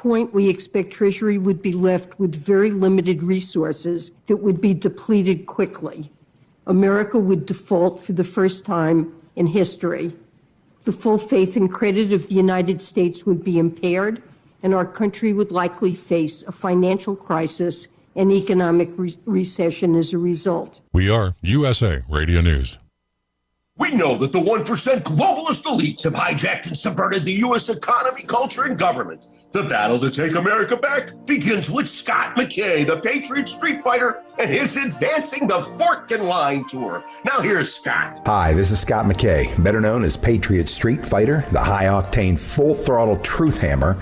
point, we expect Treasury would be left with very limited resources that would be depleted quickly. America would default for the first time in history. The full faith and credit of the United States would be impaired, and our country would likely face a financial crisis and economic recession as a result. We are USA Radio News. We know that the 1% globalist elites have hijacked and subverted the U.S. economy, culture, and government. The battle to take America back begins with Scott McKay, the Patriot Street Fighter, and his Advancing the Fork and Line tour. Now here's Scott. Hi, this is Scott McKay, better known as Patriot Street Fighter, the high-octane, full-throttle truth hammer,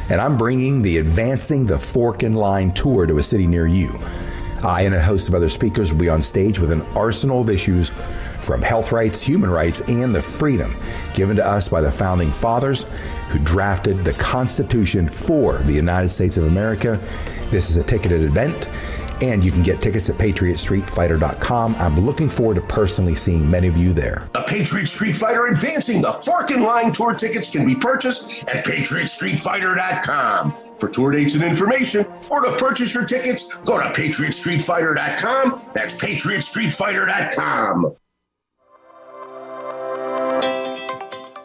and I'm bringing the Advancing the Fork and Line tour to a city near you. I and a host of other speakers will be on stage with an arsenal of issues from health rights, human rights, and the freedom given to us by the founding fathers who drafted the Constitution for the United States of America. This is a ticketed event, and you can get tickets at patriotstreetfighter.com. I'm looking forward to personally seeing many of you there. The Patriot Street Fighter Advancing the Fork and Line tour tickets can be purchased at patriotstreetfighter.com. For tour dates and information, or to purchase your tickets, go to patriotstreetfighter.com. That's patriotstreetfighter.com.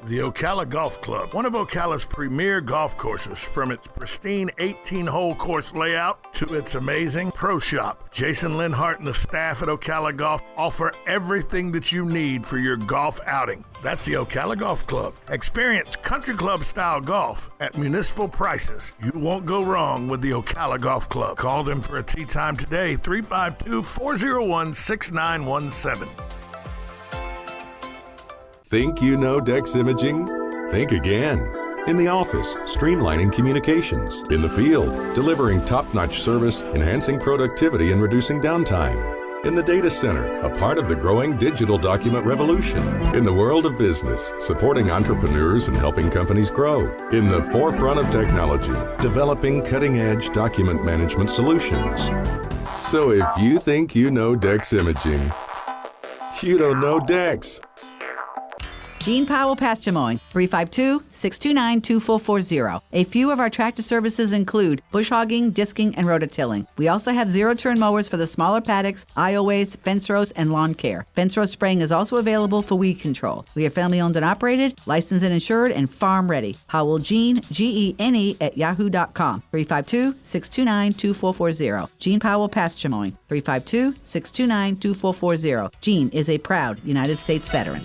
The Ocala Golf Club, one of Ocala's premier golf courses, from its pristine 18-hole course layout to its amazing pro shop. Jason Linhart and the staff at Ocala Golf offer everything that you need for your golf outing. That's the Ocala Golf Club. Experience country club style golf at municipal prices. You won't go wrong with the Ocala Golf Club. Call them for a tee time today, 352-401-6917. Think you know Dex Imaging? Think again. In the office, streamlining communications. In the field, delivering top-notch service, enhancing productivity and reducing downtime. In the data center, a part of the growing digital document revolution. In the world of business, supporting entrepreneurs and helping companies grow. In the forefront of technology, developing cutting-edge document management solutions. So if you think you know Dex Imaging, you don't know Dex. Gene Powell Pastumoin, 352-629-2440. A few of our tractor services include bush hogging, disking, and rototilling. We also have zero-turn mowers for the smaller paddocks, aisleways, fence rows, and lawn care. Fence row spraying is also available for weed control. We are family-owned and operated, licensed and insured, and farm-ready. Powell Gene, Gene, at yahoo.com. 352-629-2440. Gene Powell Pastumoin, 352-629-2440. Gene is a proud United States veteran.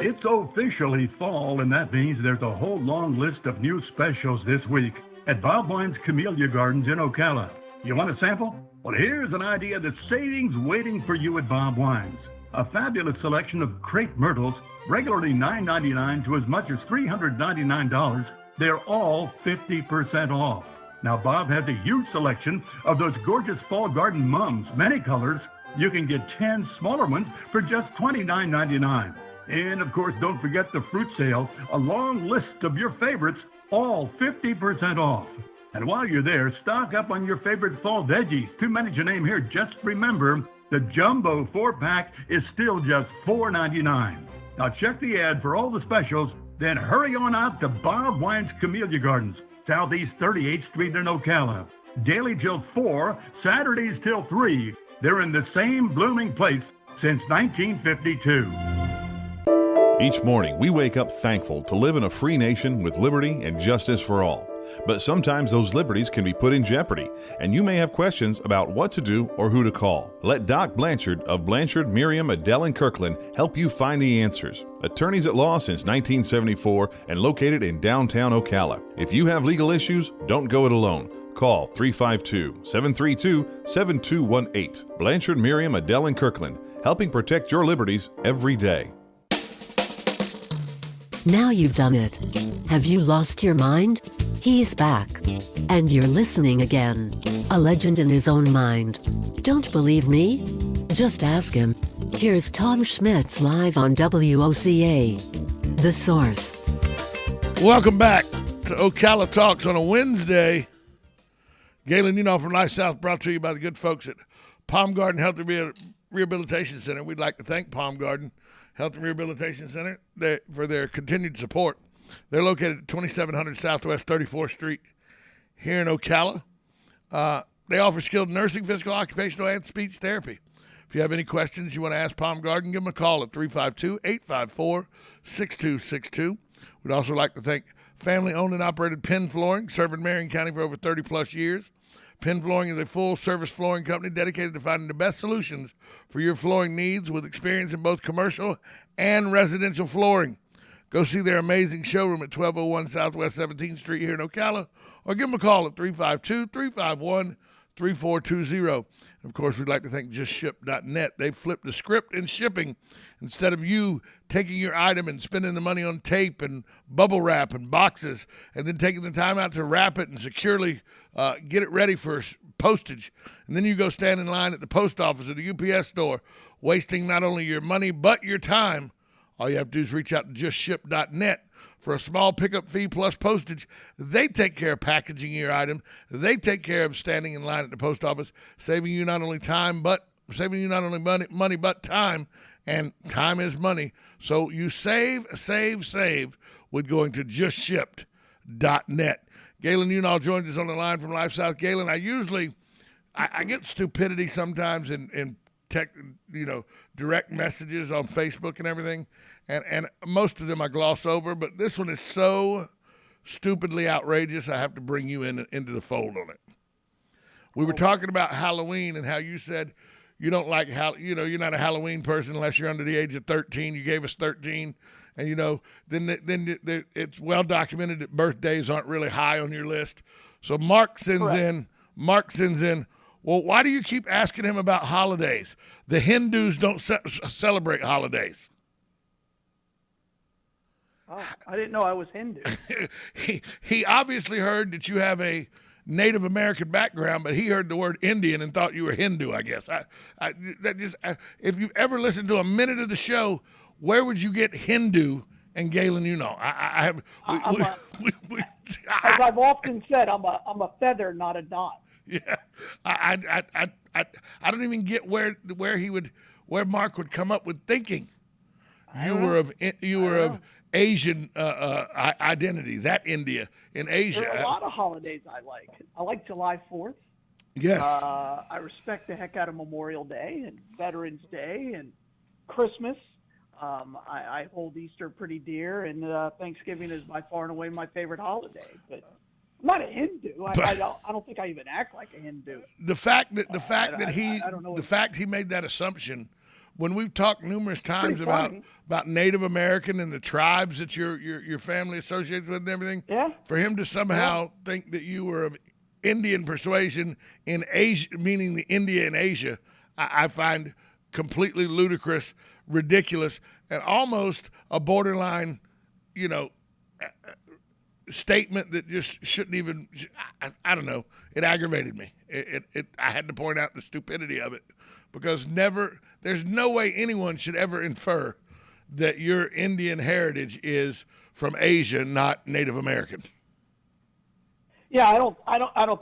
It's officially fall, and that means there's a whole long list of new specials this week at Bob Wine's Camellia Gardens in Ocala. You want a sample? Well, here's an idea that's savings waiting for you at Bob Wine's. A fabulous selection of crepe myrtles, regularly $9.99 to as much as $399. They're all 50% off. Now, Bob has a huge selection of those gorgeous fall garden mums, many colors. You can get 10 smaller ones for just $29.99. And, of course, don't forget the fruit sale, a long list of your favorites, all 50% off. And while you're there, stock up on your favorite fall veggies. Too many to name here. Just remember, the Jumbo 4-pack is still just $4.99. Now, check the ad for all the specials, then hurry on out to Bob Wine's Camellia Gardens, Southeast 38th Street in Ocala. Daily till 4, Saturdays till 3. They're in the same blooming place since 1952. Each morning, we wake up thankful to live in a free nation with liberty and justice for all. But sometimes those liberties can be put in jeopardy, and you may have questions about what to do or who to call. Let Doc Blanchard of Blanchard, Miriam, Adele, and Kirkland help you find the answers. Attorneys at law since 1974 and located in downtown Ocala. If you have legal issues, don't go it alone. Call 352-732-7218. Blanchard, Miriam, Adele, and Kirkland, helping protect your liberties every day. Now you've done it. Have you lost your mind? He's back. And you're listening again. A legend in his own mind. Don't believe me? Just ask him. Here's Tom Schmitz live on WOCA. The Source. Welcome back to Ocala Talks on a Wednesday. Galen Unoff from Life South, brought to you by the good folks at Palm Garden Health and Rehabilitation Center. We'd like to thank Palm Garden Health and Rehabilitation Center for their continued support. They're located at 2700 Southwest 34th Street here in Ocala. They offer skilled nursing, physical, occupational, and speech therapy. If you have any questions you want to ask Palm Garden, give them a call at 352-854-6262. We'd also like to thank family-owned and operated Penn Flooring, serving Marion County for over 30-plus years. Penn Flooring is a full-service flooring company dedicated to finding the best solutions for your flooring needs with experience in both commercial and residential flooring. Go see their amazing showroom at 1201 Southwest 17th Street here in Ocala, or give them a call at 352-351-3420. And of course, we'd like to thank JustShip.net. They've flipped the script in shipping. Instead of you taking your item and spending the money on tape and bubble wrap and boxes and then taking the time out to wrap it and securely get it ready for postage, and then you go stand in line at the post office or the UPS store, wasting not only your money but your time, all you have to do is reach out to JustShip.net. For a small pickup fee plus postage, they take care of packaging your item. They take care of standing in line at the post office, saving you not only money, but time, and time is money. So you save with going to JustShipped.net. Galen Unal joins us on the line from Life South. Galen, I get stupidity sometimes in tech, direct messages on Facebook and everything. And most of them I gloss over, but this one is so stupidly outrageous, I have to bring you into the fold on it. We were talking about Halloween and how you said you don't like you're not a Halloween person unless you're under the age of 13. You gave us 13, and then it's well documented that birthdays aren't really high on your list. So Mark sends in, well, why do you keep asking him about holidays? The Hindus don't celebrate holidays. Oh, I didn't know I was Hindu. He obviously heard that you have a Native American background, but he heard the word Indian and thought you were Hindu, I guess. If you've ever listened to a minute of the show, where would you get Hindu and Galen Unal? As I've often said, I'm a feather, not a dot. Yeah, I don't even get where Mark would come up with thinking you were of Asian identity, that India in Asia. There are a lot of holidays I like. I like July 4th. Yes. I respect the heck out of Memorial Day and Veterans Day and Christmas. I hold Easter pretty dear, and Thanksgiving is by far and away my favorite holiday. But I'm not a Hindu. I don't think I even act like a Hindu. The fact he made that assumption. When we've talked numerous times about Native American and the tribes that your family associates with and everything, for him to somehow think that you were of Indian persuasion in Asia, meaning the India in Asia, I find completely ludicrous, ridiculous, and almost a borderline, statement that just shouldn't even. I don't know. It aggravated me. I had to point out the stupidity of it. Because there's no way anyone should ever infer that your Indian heritage is from Asia, not Native American. Yeah, I don't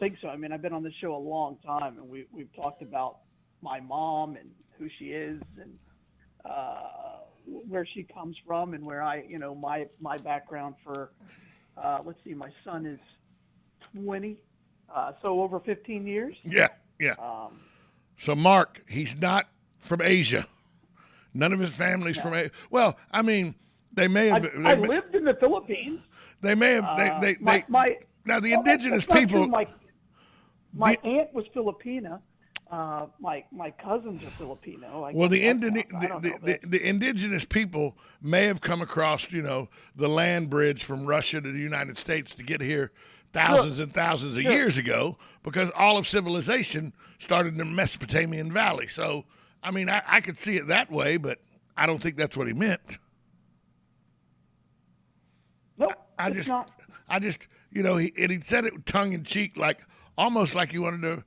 think so. I mean, I've been on this show a long time, and we've talked about my mom and who she is and where she comes from and where my background for let's see, my son is 20, so over 15 years. Yeah. So, Mark, he's not from Asia. None of his family's from Asia. Well, I mean, they may have. I lived in the Philippines. They may have. Now, the indigenous people. My aunt was Filipina. My cousins are Filipino. The indigenous people may have come across, the land bridge from Russia to the United States to get here thousands and thousands of years ago, because all of civilization started in the Mesopotamian Valley. So, I mean, I could see it that way, but I don't think that's what he meant. Nope, he said it tongue in cheek, almost like he wanted to,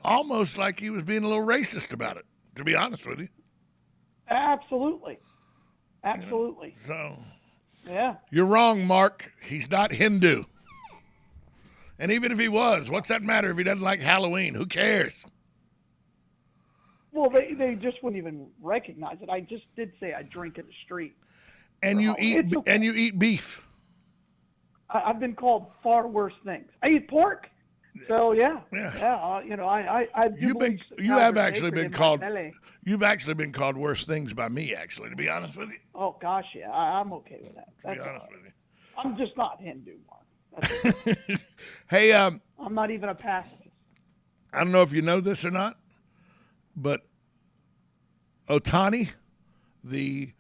almost like he was being a little racist about it, to be honest with you. Absolutely. So, yeah. You're wrong, Mark. He's not Hindu. And even if he was, what's that matter if he doesn't like Halloween? Who cares? Well, they just wouldn't even recognize it. I just did say I drink in the street. And you eat beef. I've been called far worse things. I eat pork. So Yeah. I do You've believe you have Calvert actually Bakery been in my called. belly. You've actually been called worse things by me. Actually, to be honest with you. Oh gosh, yeah, I'm okay with that. To That's be all honest right. with you. I'm just not Hindu, Mark. That's okay. Hey, I'm not even a pacifist. I don't know if you know this or not, but Otani, the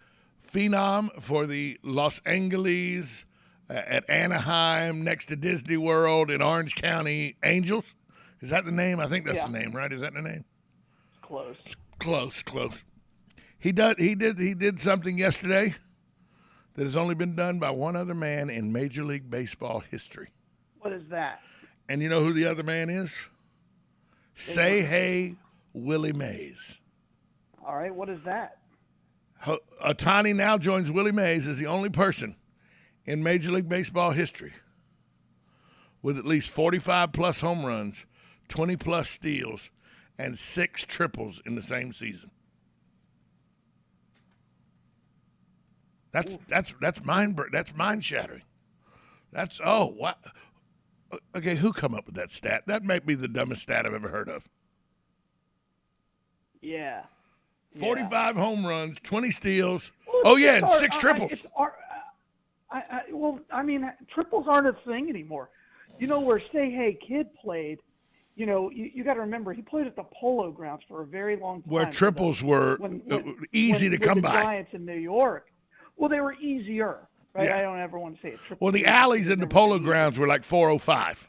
phenom for the Los Angeles at Anaheim next to Disney World in Orange County Angels. Is that the name? I think that's the name, right? Is that the name? Close. Close. He did something yesterday that has only been done by one other man in Major League Baseball history. What is that? And you know who the other man is? Say hey, Willie Mays. All right, what is that? Otani now joins Willie Mays as the only person in Major League Baseball history with at least 45-plus home runs, 20-plus steals, and 6 triples in the same season. That's mind shattering. What? Okay, who come up with that stat? That might be the dumbest stat I've ever heard of. Yeah. 45 home runs, 20 steals. And 6 triples. Triples aren't a thing anymore. You know, where Say Hey Kid played, you got to remember, he played at the Polo Grounds for a very long time. Where triples were easy to come by. The Giants in New York. Well, they were easier, right? Yeah. I don't ever want to say it. Well, the alleys in the Polo Grounds were like 405.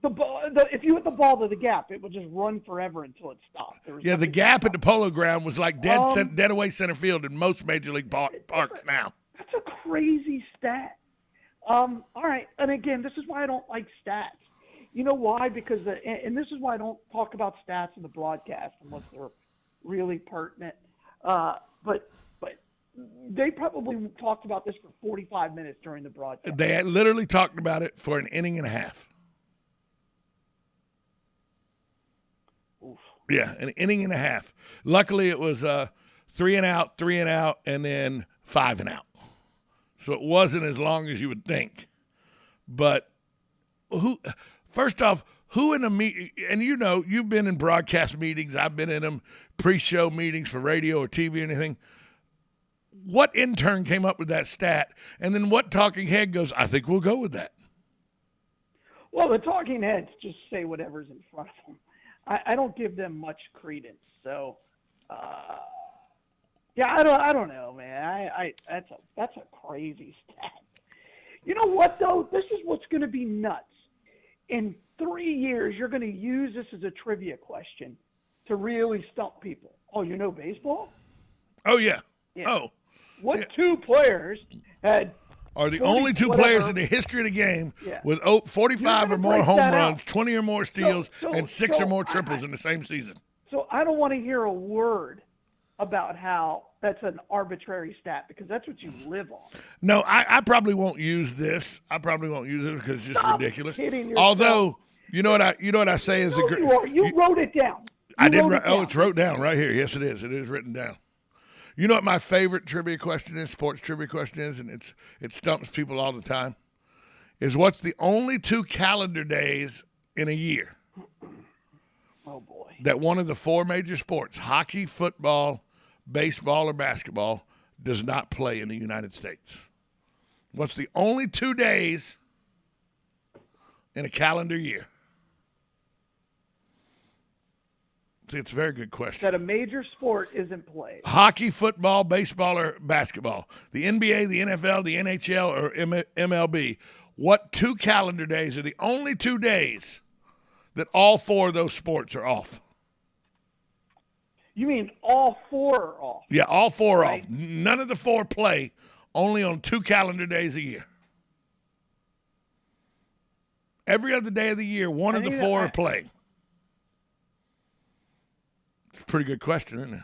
If you hit the ball to the gap, it would just run forever until it stopped. The gap at the Polo Ground was like dead away center field in most Major League parks now. That's a crazy stat. All right, and again, this is why I don't like stats. You know why? Because and this is why I don't talk about stats in the broadcast unless they're really pertinent. But they probably talked about this for 45 minutes during the broadcast. They literally talked about it for an inning and a half. Oof. Yeah, an inning and a half. Luckily, it was 3 and out, and then 5 and out. So it wasn't as long as you would think. But first off, who in the meeting, and you've been in broadcast meetings, I've been in them, pre-show meetings for radio or TV or anything. What intern came up with that stat? And then what talking head goes, I think we'll go with that? Well, the talking heads just say whatever's in front of them. I don't give them much credence. So, I don't know, man. That's a crazy stat. You know what, though? This is what's going to be nuts. In 3 years, you're going to use this as a trivia question to really stump people. Oh, you know baseball? Oh, yeah. Yeah. What 2 players are the only 2 players in the history of the game with 45 or more home runs, 20 or more steals, and 6 or more triples in the same season? So I don't want to hear a word about how that's an arbitrary stat because that's what you live on. No, I probably won't use this. Because it's just ridiculous. Although, you know what I say is you wrote it down. I did. It's wrote down right here. Yes, it is. It is written down. You know what my favorite trivia question is, sports trivia question is, and it stumps people all the time, is what's the only 2 calendar days in a year that one of the 4 major sports, hockey, football, baseball, or basketball, does not play in the United States? What's the only 2 days in a calendar year? See, it's a very good question. That a major sport isn't played. Hockey, football, baseball, or basketball. The NBA, the NFL, the NHL, or MLB. What 2 calendar days are the only 2 days that all 4 of those sports are off? You mean all 4 are off? Yeah, all 4 are off. None of the 4 play, only on 2 calendar days a year. Every other day of the year, one of the 4 are playing. It's a pretty good question, isn't it?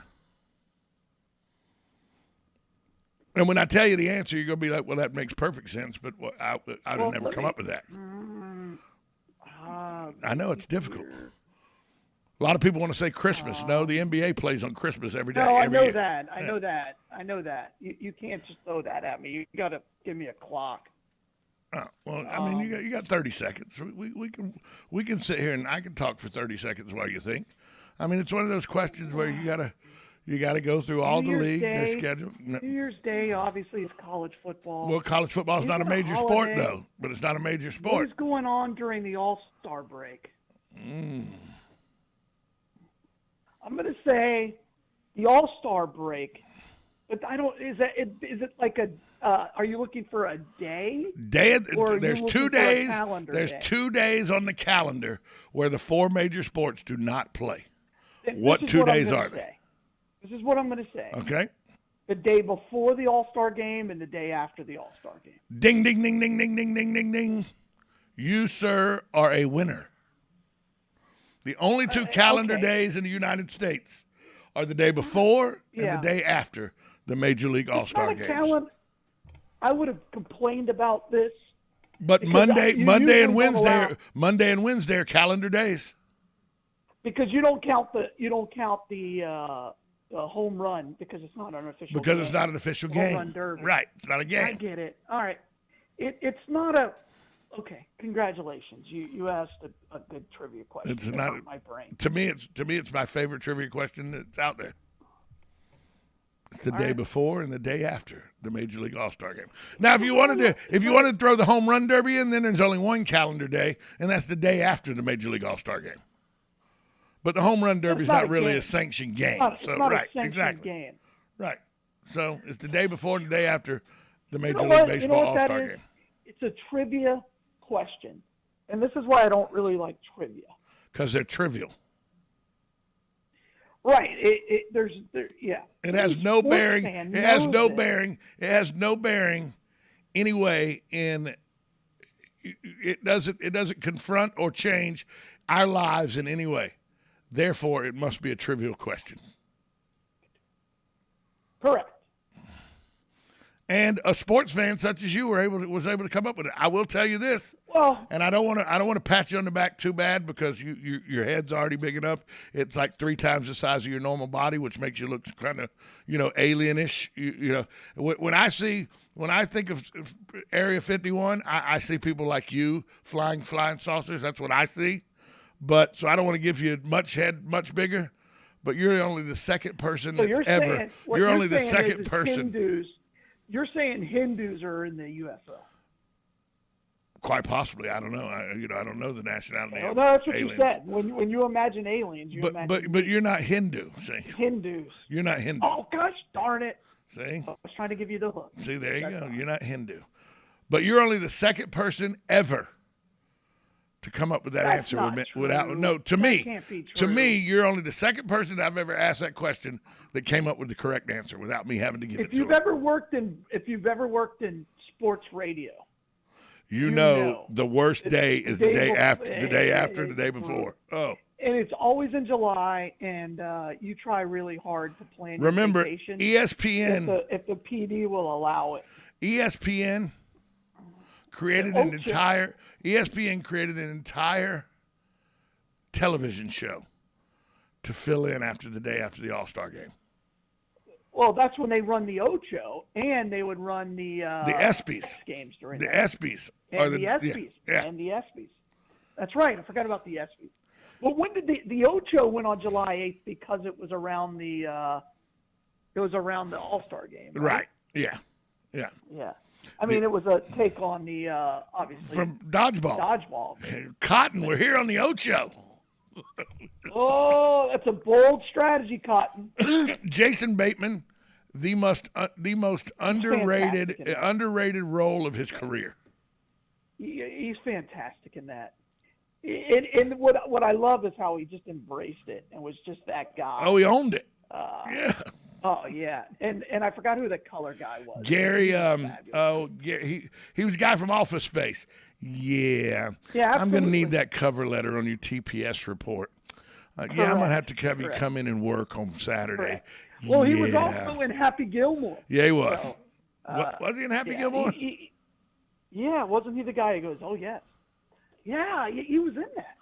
And when I tell you the answer, you're going to be like, well, that makes perfect sense, but I'd have never come up with that. I know it's difficult. A lot of people want to say Christmas. No, the NBA plays on Christmas every day. No, I know year. that. I know that. You can't just throw that at me. You got to give me a clock. Oh, well, I mean, you got 30 seconds. We can sit here and I can talk for 30 seconds while you think. I mean, it's one of those questions where you gotta go through all the league, their schedule. New Year's Day, obviously, is college football. Well, college football is not a major sport, though. But it's not a major sport. What is going on during the All-Star break? I'm going to say the All-Star break. But I don't. Is it like a? Are you looking for a day? There's 2 days. There's 2 days on the calendar where the 4 major sports do not play. What 2 days are they? This is what I'm going to say. Okay. The day before the All-Star game and the day after the All-Star game. Ding, ding, ding, ding, ding, ding, ding, ding, ding. You, sir, are a winner. The only 2 calendar days in the United States are the day before and the day after the Major League All-Star games. I would have complained about this. But Monday and Wednesday are calendar days. Because you don't count the home run because it's not an official game. Because it's not an official game. Home run derby. Right. It's not a game. I get it. All right. It's not a – okay, congratulations. You asked a good trivia question. It's not my brain. To me, it's my favorite trivia question that's out there. It's the day before and the day after the Major League All-Star game. Now, if you wanted to throw the home run derby in, then there's only 1 calendar day, and that's the day after the Major League All-Star game. But the home run derby is not really a sanctioned game. It's not a sanctioned game. Right. So it's the day before and the day after the Major League Baseball All-Star game. It's a trivia question, and this is why I don't really like trivia. Because they're trivial. Right. It has no bearing. It has no bearing. It has no bearing anyway in it doesn't confront or change our lives in any way. Therefore, it must be a trivial question. Correct. And a sports fan such as you was able to come up with it. I will tell you this. Well, and I don't want to pat you on the back too bad because your head's already big enough. It's like 3 times the size of your normal body, which makes you look kind of, alienish. When I think of Area 51, I see people like you flying saucers. That's what I see. But so I don't want to give you much bigger. But you're only the second person that's ever. You're only the second person. You're saying Hindus are in the UFO. Quite possibly, I don't know. I don't know the nationality of that's what aliens. You said. When you imagine aliens, but you're not Hindu. See, Hindus. You're not Hindu. Oh gosh, darn it! See, I was trying to give you the hook. See, there you go. You're not Hindu, but you're only the second person ever to come up with that answer without no. To me, you're only the second person I've ever asked that question that came up with the correct answer without me having to give it to them. If you've ever worked in sports radio. You know the worst day is the day after, the day before. Oh. And it's always in July, and you try really hard to plan your Remember, vacation. ESPN. If the PD will allow it. ESPN created an entire television show to fill in after the day after the All-Star game. Well, that's when they run the Ocho, and they would run the ESPYs games during the that. ESPYs. And the ESPYs. Yeah. And the ESPYs. That's right. I forgot about the ESPYs. Well, when did the Ocho went on July 8th? Because it was around the All-Star game. Right. Yeah. Yeah. I mean, it was a take on the obviously from dodgeball. Cotton, we're here on the Ocho. Oh, that's a bold strategy, Cotton. Jason Bateman, the most underrated role of his career. He's fantastic in that. And what I love is how he just embraced it and was just that guy. Oh, he owned it. Yeah. Oh yeah, and I forgot who the color guy was. Gary. He was a guy from Office Space. Yeah. Yeah. I'm going to need that cover letter on your TPS report. I'm going to have to have you come in and work on Saturday. Correct. Well, he was also in Happy Gilmore. Yeah, he was. So, was he in Happy Gilmore? Yeah, wasn't he the guy who goes, oh, yes. Yeah, he was in that.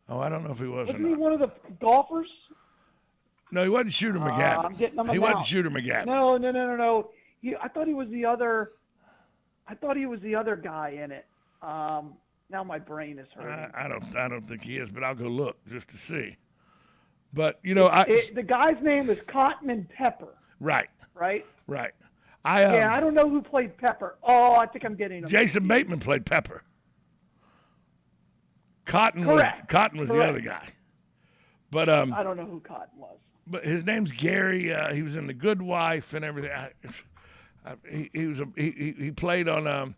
Oh, I don't know if he was Wasn't he one of the golfers? No, he wasn't Shooter McGavin. I'm getting them He wasn't Shooter McGavin. No. I thought he was the other. I thought he was the other guy in it. Now my brain is hurting. I don't think he is, but I'll go look just to see. But the guy's name is Cotton and Pepper. Right. Right. Right. I don't know who played Pepper. Oh, I think I'm getting him. Jason Bateman played Pepper. Cotton Correct. Was the other guy. But I don't know who Cotton was. But his name's Gary. He was in The Good Wife and everything. He played on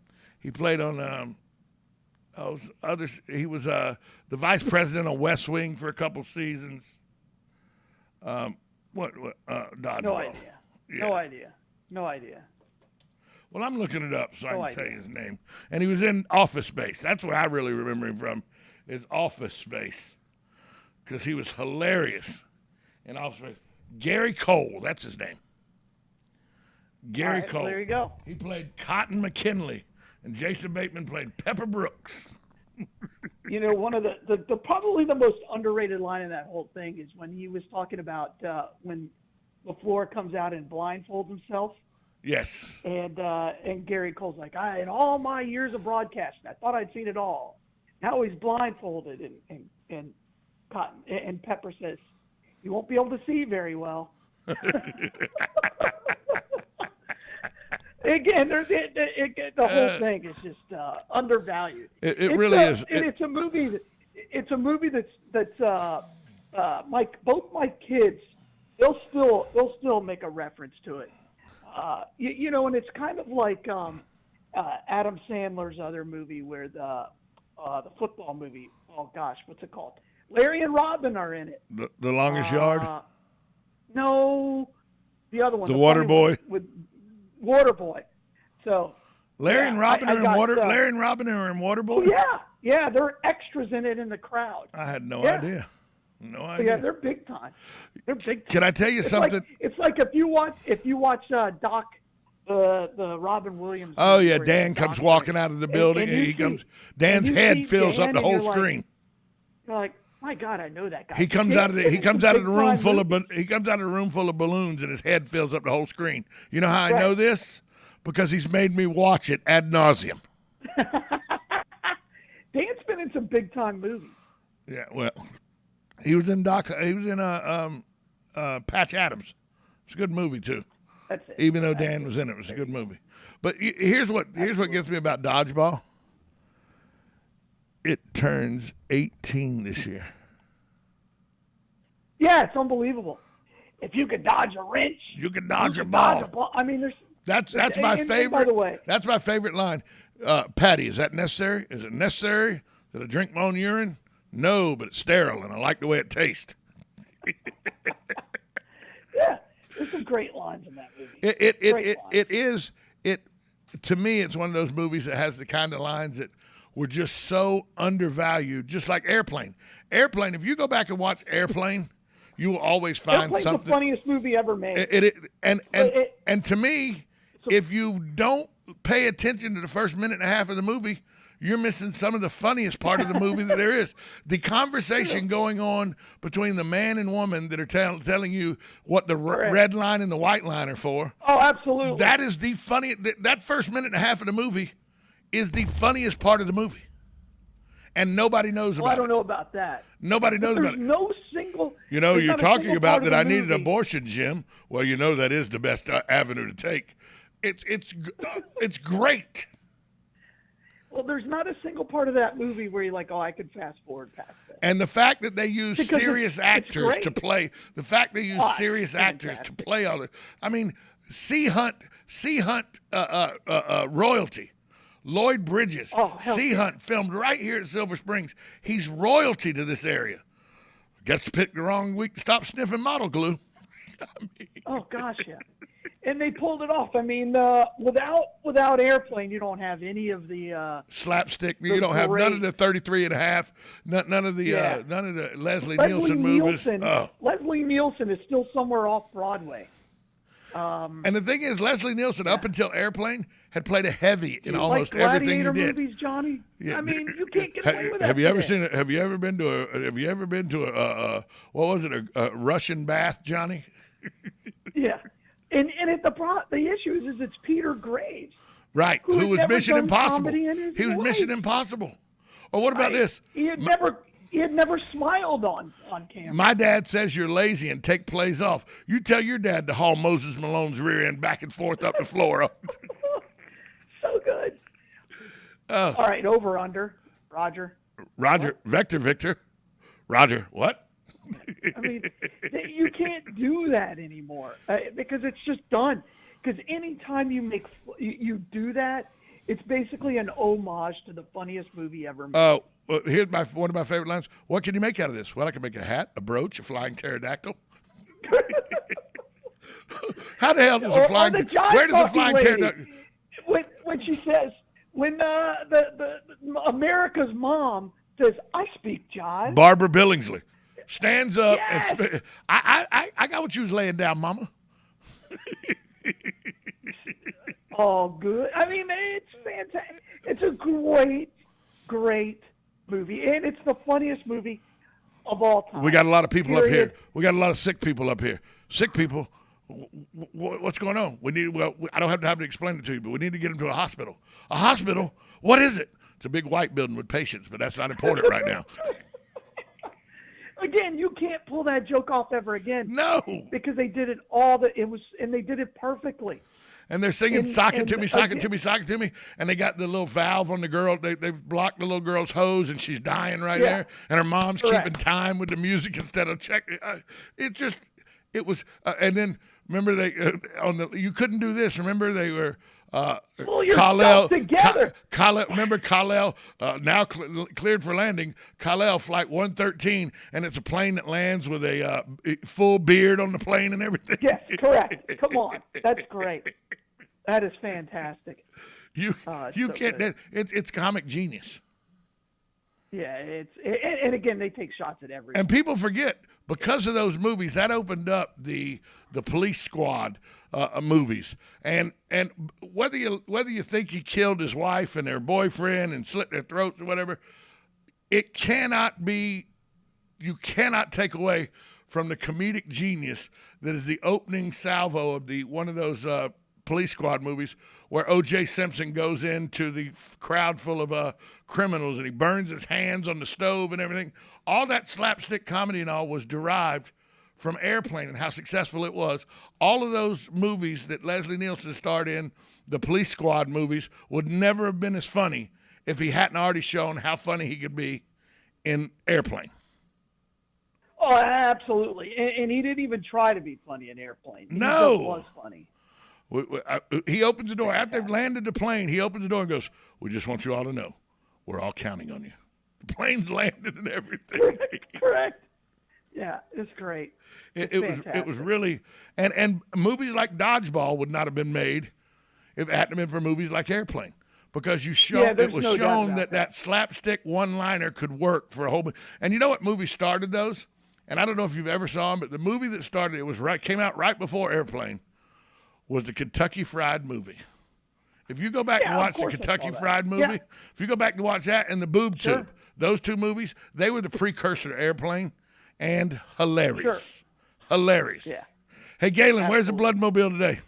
others. He was the vice president on West Wing for a couple seasons. Dodgeball. No idea. Yeah. No idea. Well, I'm looking it up so I can idea. tell you his name. And he was in Office Space. That's where I really remember him from, is Office Space, because he was hilarious in Office Space. Gary Cole, that's his name. Gary Cole. There you go. He played Cotton McKinley, and Jason Bateman played Pepper Brooks. One of the probably the most underrated line in that whole thing is when he was talking about when LaFleur comes out and blindfolds himself. Yes. And Gary Cole's like, in all my years of broadcasting, I thought I'd seen it all. Now he's blindfolded, and Cotton and Pepper says, "You won't be able to see very well." Again, the whole thing is just undervalued. It really is. It's a movie. It's a movie that's both my kids. They'll still make a reference to it. And it's kind of like Adam Sandler's other movie where the football movie. Oh gosh, what's it called? Larry and Robin are in it. The Longest Yard. No, the other one. The Water Boy. With Water Boy. So Larry and Robin are in Waterboy? Yeah, they're extras in it in the crowd. I had no idea. No idea. Yeah, they're big time. Can I tell you something? It's like if you watch Doc, the Robin Williams. Oh yeah, Dan comes walking out of the building, and Dan's head fills up the whole screen. You're like, my God, I know that guy. He comes out of the room full of balloons, and his head fills up the whole screen. You know how I know this? Because he's made me watch it ad nauseum. Dan's been in some big time movies. Yeah, well, he was in Patch Adams. It's a good movie too. That's it. Even though Dan was in it, it was a good movie. But here's what gets me about Dodgeball. It turns 18 this year. Yeah, it's unbelievable. If you could dodge a wrench, you can dodge a ball. I mean, that's my favorite. By the way, that's my favorite line. Patty, is that necessary? Is it necessary that I drink my own urine? No, but it's sterile, and I like the way it tastes. Yeah, there's some great lines in that movie. To me, it's one of those movies that has the kind of lines that were just so undervalued, just like Airplane. Airplane, if you go back and watch Airplane, you will always find Airplane's something. The funniest movie ever made. And to me, if you don't pay attention to the first minute and a half of the movie, you're missing some of the funniest part of the movie that there is. The conversation going on between the man and woman that are telling you what the red line and the white line are for. Oh, absolutely. That is the funny. That first minute and a half of the movie is the funniest part of the movie. And nobody knows about it. I don't know about that. Nobody knows about it. There's no single. You're talking about that I need an abortion, Jim. Well, that is the best avenue to take. It's great. Well, there's not a single part of that movie where you're like, oh, I could fast forward past that. And the fact that they use serious actors to play, to play all this. I mean, Sea Hunt royalty. Lloyd Bridges, Sea Hunt, filmed right here at Silver Springs. He's royalty to this area. Guess picked the wrong week to stop sniffing model glue. Oh gosh, yeah. And they pulled it off. I mean, without Airplane, you don't have any of the slapstick. You don't have none of the 33 and a half. None of the Leslie Nielsen movies. Leslie Nielsen is still somewhere off Broadway. And the thing is, Leslie Nielsen, up until Airplane, had played a heavy in almost everything he did. Movies, Johnny. Yeah. I mean, you can't get away with that. Have you ever been to a what was it, a Russian bath, Johnny? Yeah, and the issue is it's Peter Graves. Right. who Who had was never Mission done Impossible? comedy in his He was life. Mission Impossible. Or what about Right. this? He had never smiled on camera. My dad says you're lazy and take plays off. You tell your dad to haul Moses Malone's rear end back and forth up the floor. So good. Oh. All right, over under. Roger. Victor. Roger, what? I mean, you can't do that anymore because it's just done. Because anytime you do that, it's basically an homage to the funniest movie ever made. Well, here's one of my favorite lines. What can you make out of this? Well, I can make a hat, a brooch, a flying pterodactyl. How the hell does a flying? Where does a flying pterodactyl? When she says, when the America's mom says, "I speak jive." Barbara Billingsley stands up Yes. and I got what you was laying down, Mama. Oh, good. I mean, it's fantastic. It's a great movie, and it's the funniest movie of all time. We got a lot of people up here. Period. We got a lot of sick people up here. Sick people. What's going on? I don't have time to explain it to you, but we need to get them to a hospital. A hospital? What is it? It's a big white building with patients, but that's not important right now. Again, you can't pull that joke off ever again. No, because they did it and they did it perfectly. And they're singing "Sock it to me, sock it to again- me, sock it to me," and they got the little valve on the girl. They've blocked the little girl's hose, and she's dying right there. And her mom's Correct. keeping time with the music instead of checking. It was. And then remember you couldn't do this. Remember they were. Pull your Kal-El, stuff together. Remember Kal-El, now cleared for landing. Kal-El, Flight 113, and it's a plane that lands with a full beard on the plane and everything. Yes, correct. Come on, that's great. That is fantastic. You so can't. good. It's comic genius. Yeah, and again they take shots at everyone. And people forget, because of those movies, that opened up the Police Squad movies. And whether you think he killed his wife and their boyfriend and slit their throats or whatever, it cannot be. You cannot take away from the comedic genius that is the opening salvo of one of those Police Squad movies, where O.J. Simpson goes into the crowd full of criminals and he burns his hands on the stove and everything. All that slapstick comedy and all was derived from Airplane and how successful it was. All of those movies that Leslie Nielsen starred in, the Police Squad movies, would never have been as funny if he hadn't already shown how funny he could be in Airplane. Oh, absolutely. And he didn't even try to be funny in Airplane. He No. just was funny. He opens the door. After they've landed the plane, he opens the door and goes, "We just want you all to know, we're all counting on you." The plane's landed and everything. Correct. Yeah, it's great. It was really, and movies like Dodgeball would not have been made if it hadn't been for movies like Airplane, because it was no doubt shown about that slapstick one-liner could work for a whole. And you know what movie started those? And I don't know if you've ever saw them, but the movie that started came out right before Airplane, was the Kentucky Fried Movie. If you go back and watch the Kentucky Fried Movie, if you go back to watch that and the Boob Tube, those two movies, they were the precursor to Airplane, and hilarious. Hilarious. Yeah. Hey, Galen, where's the Bloodmobile today?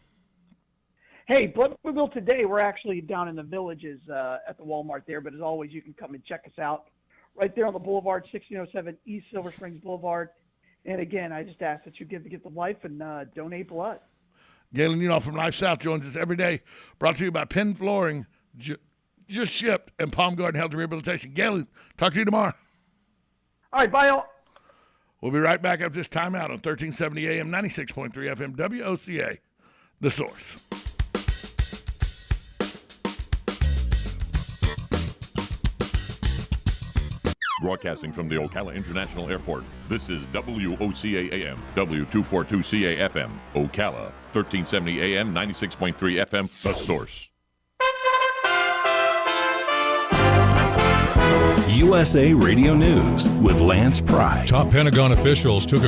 Hey, Bloodmobile today, we're actually down in the Villages at the Walmart there, but as always, you can come and check us out right there on the Boulevard, 1607 East Silver Springs Boulevard. And again, I just ask that you give the gift of life and donate blood. Galen Unoff from Life South joins us every day, brought to you by Penn Flooring, just shipped, and Palm Garden Health and Rehabilitation. Galen, talk to you tomorrow. All right, bye, all. We'll be right back after this timeout on 1370 AM, 96.3 FM, WOCA, The Source. Broadcasting from the Ocala International Airport, this is WOCA AM, W242CA FM, Ocala, 1370 AM, 96.3 FM, The Source. USA Radio News with Lance Pry. Top Pentagon officials took a